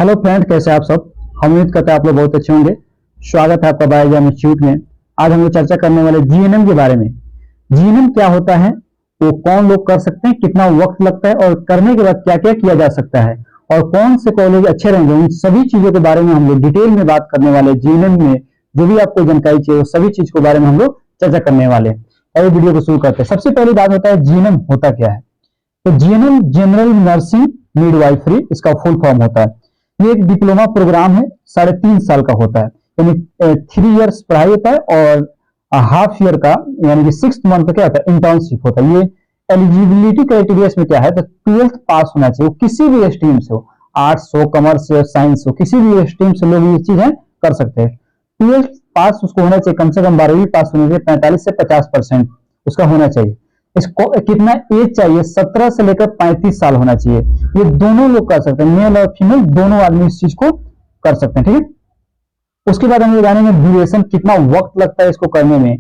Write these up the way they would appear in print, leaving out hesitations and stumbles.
Hello friend, कैसे आप सब। हम उम्मीद करते हैं आप लोग बहुत अच्छे होंगे। स्वागत है आपका बायोएग्जाम इंस्टीट्यूट में। आज हम लोग चर्चा करने वाले जीएनएम के बारे में। जीएनएम क्या होता है, वो कौन लोग कर सकते हैं, कितना वक्त लगता है और करने के बाद क्या क्या किया जा सकता है और कौन से कॉलेज अच्छे रहेंगे, उन सभी चीजों के बारे में हम लोग डिटेल में बात करने वाले। जीएनएम में जो भी आपको जानकारी चाहिए वो सभी चीज के बारे में हम लोग चर्चा करने वाले। और वीडियो को शुरू करते हैं। सबसे पहली बात होता है जीएनएम होता क्या है। तो जीएनएम जनरल नर्सिंग मिडवाइफरी इसका फुल फॉर्म होता है। ये एक डिप्लोमा प्रोग्राम है, 3.5 साल का होता है, यानी 3 इयर्स पढ़ाई होता है और हाफ ईयर का यानी कि 6 मंथ का क्या होता है, इंटर्नशिप होता है। ये एलिजिबिलिटी क्राइटेरिया इसमें क्या है, तो 12th पास होना चाहिए, वो किसी भी स्ट्रीम से हो, आर्ट्स हो, कॉमर्स हो, साइंस हो, किसी भी स्ट्रीम से लोग ये चीजें कर सकते हैं। 12th पास उसको होना चाहिए, कम से कम 12वीं पास होने चाहिए, 45 से 50% उसका होना चाहिए। इसको कितना एज चाहिए, 17 से लेकर 35 साल होना चाहिए। ये दोनों लोग कर सकते हैं, मेल और फीमेल दोनों आदमी इस चीज को कर सकते हैं, ठीक है। उसके बाद हम ये जानेंगे ड्यूरेशन, कितना वक्त लगता है इसको करने में।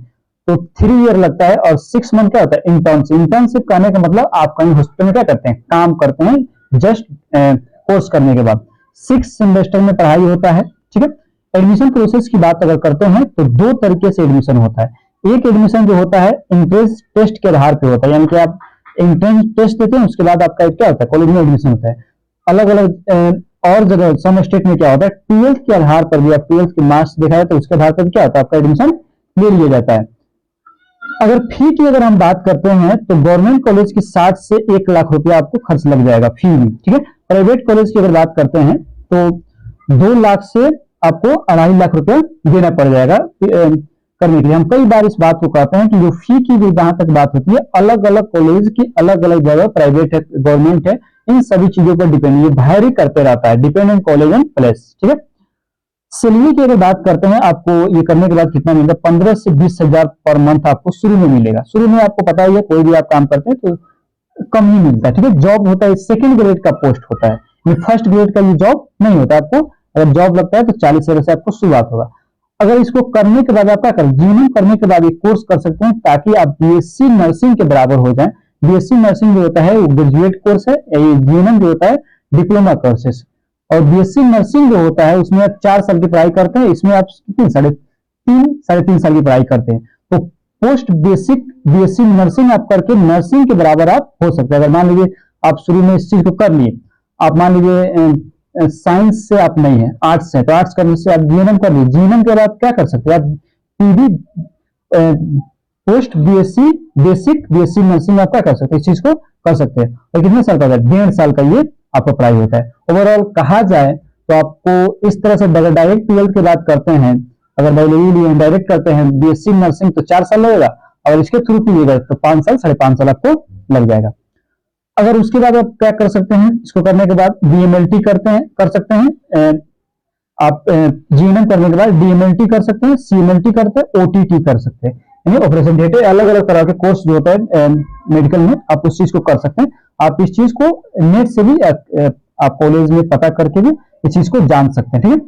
तो 3 ईयर लगता है और 6 मंथ क्या होता है, इंटर्नशिप। इंटर्नशिप करने का मतलब आप कहीं हॉस्पिटल में क्या करते हैं, काम करते हैं, जस्ट कोर्स करने के बाद 6 सेमेस्टर में पढ़ाई होता है, ठीक है। एडमिशन प्रोसेस की बात अगर करते हैं तो 2 तरीके से एडमिशन होता है। एक एडमिशन जो होता है एंट्रेंस टेस्ट के आधार पे होता है, यानी कि आप एंट्रेंस टेस्ट देते हैं, उसके बाद आपका क्या होता है, कॉलेज में एडमिशन होता है। अलग अलग और जगह सम स्टेट में क्या होता है, 12th के आधार पर भी, आप 12th के मार्क्स दिखाए तो उसके आधार पर क्या होता है, आपका एडमिशन ले लिया जाता है। अगर फी की अगर हम बात करते हैं तो गवर्नमेंट कॉलेज की 60 से 1 लाख रुपया आपको खर्च लग जाएगा फी में, ठीक है। प्राइवेट कॉलेज की अगर बात करते हैं तो 2 लाख से आपको 2.5 लाख रुपया देना पड़ जाएगा करने के लिए। हम कई बार इस बात को कहते हैं कि जो फी की भी जहां तक बात होती है, अलग अलग कॉलेज की अलग अलग जगह, प्राइवेट है, गवर्नमेंट है, इन सभी चीजों पर डिपेंड, ये वैरी करते रहता है, depend on college and place, ठीक है। सैलरी की अगर बात करते हैं, आपको ये करने के बाद कितना मिलेगा, 15 से 20 हजार पर मंथ आपको शुरू में मिलेगा। शुरू में आपको पता ही है, कोई भी आप काम करते हैं तो कम ही मिलता है, ठीक है। जॉब होता है, सेकंड ग्रेड का पोस्ट होता है, ये फर्स्ट ग्रेड का ये जॉब नहीं होता। आपको अगर जॉब लगता है तो 40 हजार से आपको शुरुआत होगा। अगर इसको करने के बाद आप क्या करें, जीएनएम करने के बाद एक कोर्स कर सकते हैं ताकि आप बीएससी नर्सिंग के बराबर हो जाएं। बीएससी नर्सिंग जो होता है वो ग्रेजुएट कोर्स है, ये जीएनएम जो होता है डिप्लोमा कोर्सेस। और बीएससी नर्सिंग जो होता है उसमें आप 4 साल की पढ़ाई करते हैं, इसमें आप कितनी, 3.5 साल की पढ़ाई करते हैं। तो पोस्ट बेसिक बीएससी नर्सिंग आप करके नर्सिंग के बराबर आप हो सकते हैं। अगर मान लीजिए आप शुरू में इस चीज को कर लिए, आप मान लीजिए साइंस से आप नहीं है, आर्ट्स है, तो आर्ट्स करने से आप जीएनएम कर लीजिए। जीएनएम के बाद क्या कर सकते हैं आप, PB post BSc basic BSc nursing आप क्या कर सकते हैं, इस चीज को कर सकते हैं। और कितने साल का होता है, 1.5 साल का ये आपका पढ़ाई होता है। ओवरऑल कहा जाए तो आपको इस तरह से अगर डायरेक्ट 12th के बाद करते हैं, अगर बायोलॉजी डायरेक्ट करते हैं बीएससी नर्सिंग तो 4 साल लगेगा, और इसके थ्रू कीजिएगा तो 5 साल 5.5 साल आपको लग जाएगा। अगर उसके बाद आप क्या कर सकते हैं, इसको करने के बाद डीएमएलटी करते हैं, कर सकते हैं आप जीएनएम करने के बाद डीएमएलटी कर सकते हैं, सीएमएलटी करते हैं, ओटीटी कर सकते हैं, यानी ऑपरेशन थिएटर, अलग अलग तरह के कोर्स जो होता है मेडिकल में, आप उस चीज को कर सकते हैं। आप इस चीज को नेट से भी आप कॉलेज में पता करके भी इस चीज को जान सकते हैं, ठीक है।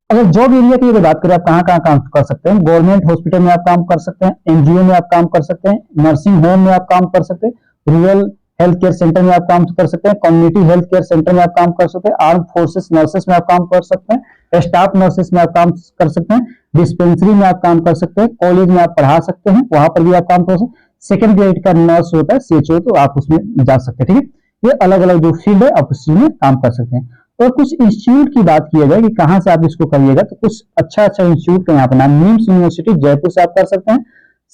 अगर जॉब एरिया की अगर बात करें, आप कहाँ कहाँ काम कर सकते हैं, गवर्नमेंट हॉस्पिटल में आप काम कर सकते हैं, एनजीओ में आप काम कर सकते हैं, नर्सिंग होम में आप काम कर सकते हैं, रूरल हेल्थ केयर सेंटर में आप काम कर सकते हैं, कम्युनिटी हेल्थ केयर सेंटर में आप काम कर सकते हैं, आर्म फोर्सेस नर्सेस में आप काम कर सकते हैं, स्टाफ नर्सेस में आप काम कर सकते हैं, डिस्पेंसरी में आप काम कर सकते हैं, कॉलेज में आप पढ़ा सकते हैं, वहां पर भी आप काम कर सकते हैं। सेकंड ग्रेड का नर्स होता है, सीएचओ, तो आप उसमें जा सकते हैं, ठीक है। ये अलग अलग जो फील्ड है आप उसमें काम कर सकते हैं। और कुछ इंस्टीट्यूट की बात किया जाए कि कहां से आप इसको करिएगा, तो कुछ अच्छा अच्छा इंस्टीट्यूट का यहाँ पर नाम, नीम्स यूनिवर्सिटी जयपुर से आप कर सकते हैं,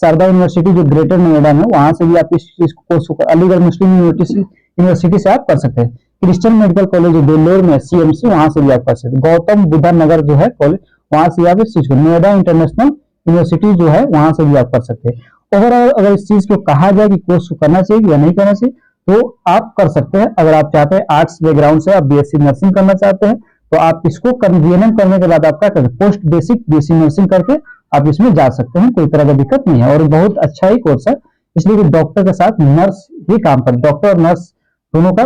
शारदा यूनिवर्सिटी जो ग्रेटर नोएडा में, वहां से भी आप इस चीज को, अलीगढ़ मुस्लिम यूनिवर्सिटी से आप कर सकते हैं, क्रिश्चियन मेडिकल कॉलेज बेलोर में सीएमसी, वहां से भी आप कर सकते हैं, गौतम बुद्धा नगर जो है कॉलेज, वहां से आप इस चीज को, नोएडा इंटरनेशनल यूनिवर्सिटी जो है वहां से भी आप कर सकते हैं। ओवरऑल अगर इस चीज को कहा जाए कि कोर्स करना चाहिए या नहीं करना चाहिए, तो आप कर सकते हैं। अगर आप चाहते हैं आर्ट्स बैकग्राउंड से आप बीएससी नर्सिंग करना चाहते हैं, तो आप इसको जीएनएम करने के बाद आप क्या करें, पोस्ट बेसिक बीएससी नर्सिंग करके आप इसमें जा सकते हैं, कोई तरह का दिक्कत नहीं है। और बहुत अच्छा ही कोर्स है, इसलिए कि डॉक्टर के साथ नर्स भी काम कर, डॉक्टर और नर्स दोनों का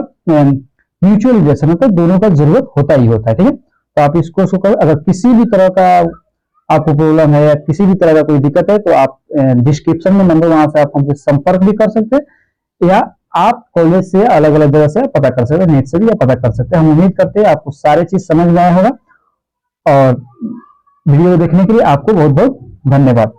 म्यूचुअल रिलेशन होता है, दोनों का जरूरत होता ही होता है, ठीक है। तो आप इसको अगर किसी भी तरह का आपको प्रॉब्लम है या किसी भी तरह का कोई दिक्कत है, तो आप डिस्क्रिप्शन में नंबर, वहां से आप हमसे संपर्क भी कर सकते हैं, या आप कॉलेज से अलग अलग जगह से पता कर सकते हैं, नेट से भी पता कर सकते हैं। हम उम्मीद करते हैं आपको सारी चीज समझ में आया होगा और वीडियो देखने के लिए आपको बहुत बहुत धन्यवाद।